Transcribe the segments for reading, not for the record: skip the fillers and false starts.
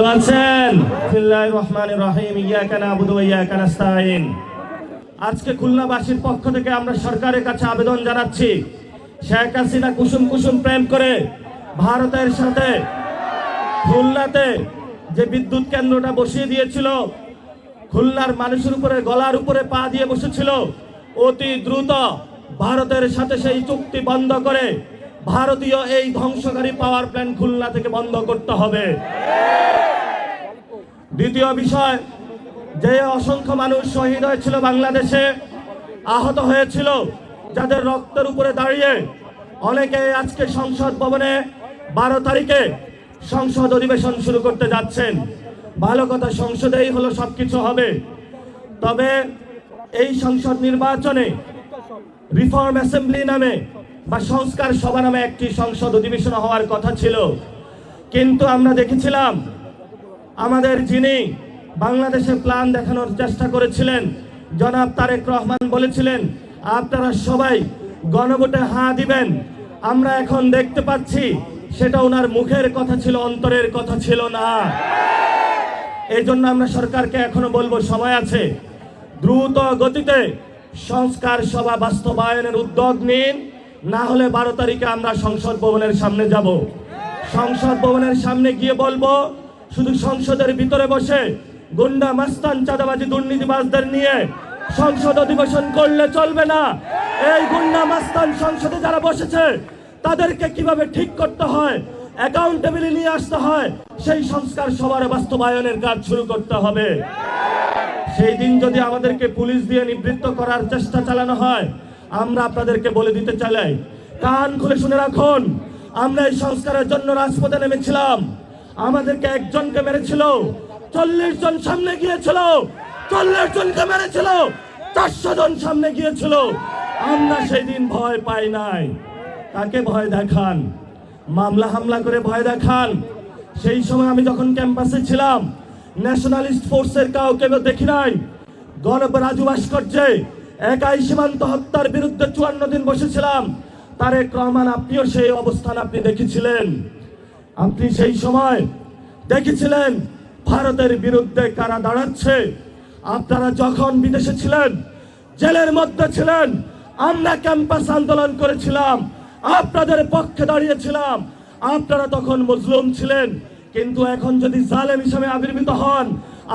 ভালো আছেন? বিসমিল্লাহির রহমানির রহিম, ইয়াকা নাবুদু ওয়া ইয়াকা নাস্তাইন। আজকে খুলনাবাসীর পক্ষ থেকে আমরা সরকারের কাছে আবেদন জানাচ্ছি, শেখ হাসিনা কুসুম কুসুম প্রেম করে ভারতের সাথে খুলনাতে যে বিদ্যুৎ কেন্দ্রটা বসিয়ে দিয়েছিল, খুলনার মানুষের উপরে গলার উপরে পা দিয়ে বসেছিল, অতি দ্রুত ভারতের সাথে সেই চুক্তি বন্ধ করে ভারতীয় এই ধ্বংসকারী পাওয়ার প্ল্যান্ট খুলনা থেকে বন্ধ করতে হবে। দ্বিতীয় বিষয়, যে অসংখ্য মানুষ শহীদ হয়েছিল বাংলাদেশে, আহত হয়েছিল, যাদের রক্তের উপরে দাঁড়িয়ে অনেকে আজকে সংসদ ভবনে 12 তারিখে সংসদ অধিবেশন শুরু করতে যাচ্ছেন। ভালো কথা, সংসদেই হলো সবকিছু হবে। তবে এই সংসদ নির্বাচনে রিফর্ম অ্যাসেম্বলি নামে বা সংস্কার সভা নামে একটি সংসদ অধিবেশন হওয়ার কথা ছিল, কিন্তু আমরা দেখেছিলাম আমাদের যিনি বাংলাদেশের প্ল্যান দেখানোর চেষ্টা করেছিলেন জনাব তারেক রহমান বলেছিলেন আপনারা সবাই গণভোটে হাঁ দিবেন। আমরা এখন দেখতে পাচ্ছি সেটা ওনার মুখের কথা ছিল, অন্তরের কথা ছিল না। এই জন্য আমরা সরকারকে এখনো বলবো, সময় আছে, দ্রুত গতিতে সংস্কার সভা বাস্তবায়নের উদ্যোগ নিন, না হলে 12 তারিখে আমরা সংসদ ভবনের সামনে যাব। সংসদ ভবনের সামনে গিয়ে বলবো, শুধু সংসদের ভিতরে বসে গুন্ডা মাস্তান চাঁদাবাজি দুর্নীতিবাজদের নিয়ে সংসদ অধিবেশন করলে চলবে না। এই গুন্ডা মাস্তান সংসদে যারা বসেছে তাদেরকে কিভাবে ঠিক করতে হয়, অ্যাকাউন্টেবিলিটি নিয়ে আসতে হয়, সেই সংস্কার সভার বাস্তবায়নের কাজ শুরু করতে হবে। সেই দিন যদি আমাদেরকে পুলিশ দিয়ে নিবৃত্ত করার চেষ্টা চালানো হয়, আমরা আপনাদেরকে বলে দিতে চাই, কান খুলে শুনে রাখুন, আমরা এই সংস্কারের জন্য রাজপথে নেমেছিলাম। আমাদেরকে একজনকে মেরেছিল, 40 জন সামনে গিয়েছিল, 40 জনকে মেরেছিল, 400 জন সামনে গিয়েছিল। আমরা সেই দিন ভয় পাই নাই। কাকে ভয় দেখান? মামলা হামলা করে ভয় দেখান। সেই সময় আমি যখন ক্যাম্পাসে ছিলাম, ন্যাশনালিস্ট ফোর্সের কাউকে দেখি নাই। রাজু ভাস্কর্যে একাই সীমান্ত হত্যার বিরুদ্ধে 54 দিন বসেছিলাম। তারেক রহমান, আপনিও সেই অবস্থান আপনি দেখেছিলেন। আপনি সেই সময় দেখেছিলেন ভারতের বিরুদ্ধে কারা দাঁড়াচ্ছে। আপনারা যখন বিদেশে ছিলেন, জেলের মধ্যে ছিলেন, আমরা ক্যাম্পাস আন্দোলন করেছিলাম, আপনাদের পক্ষে দাঁড়িয়েছিলাম। আপনারা তখন মজলুম ছিলেন, কিন্তু এখন যদি জালেম হিসেবে আবির্ভূত হন,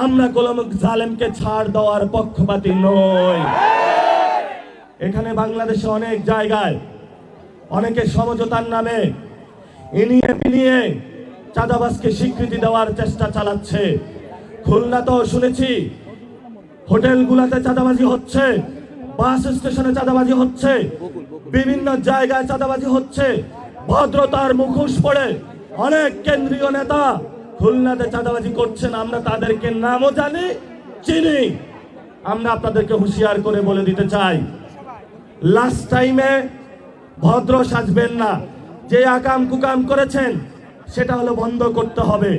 আমরা গোলাম জালেমকে ছাড় দেওয়ার পক্ষপাতী নই। এখানে বাংলাদেশে অনেক জায়গায় অনেকে সমঝোতার নামে ইনিয়ে বিনিয়ে চাঁদাবাজকে স্বীকৃতি দেওয়ার চেষ্টা চালাচ্ছে। খুলনাতেও শুনেছি হোটেলগুলোতে চাঁদাবাজি হচ্ছে, বাস স্টেশনে চাঁদাবাজি হচ্ছে, বিভিন্ন জায়গায় চাঁদাবাজি হচ্ছে। ভদ্রতার মুখোশ পড়ে অনেক কেন্দ্রীয় নেতা খুলনাতে চাঁদাবাজি করছেন। আমরা তাদেরকে নামও জানি, চিনি। আমরা আপনাদেরকে হুঁশিয়ার করে বলে দিতে চাই, লাস্ট টাইমে ভদ্র সাজবেন না। যে আকাম কুকাম করেছেন সেটা হলো বন্ধ করতে হবে।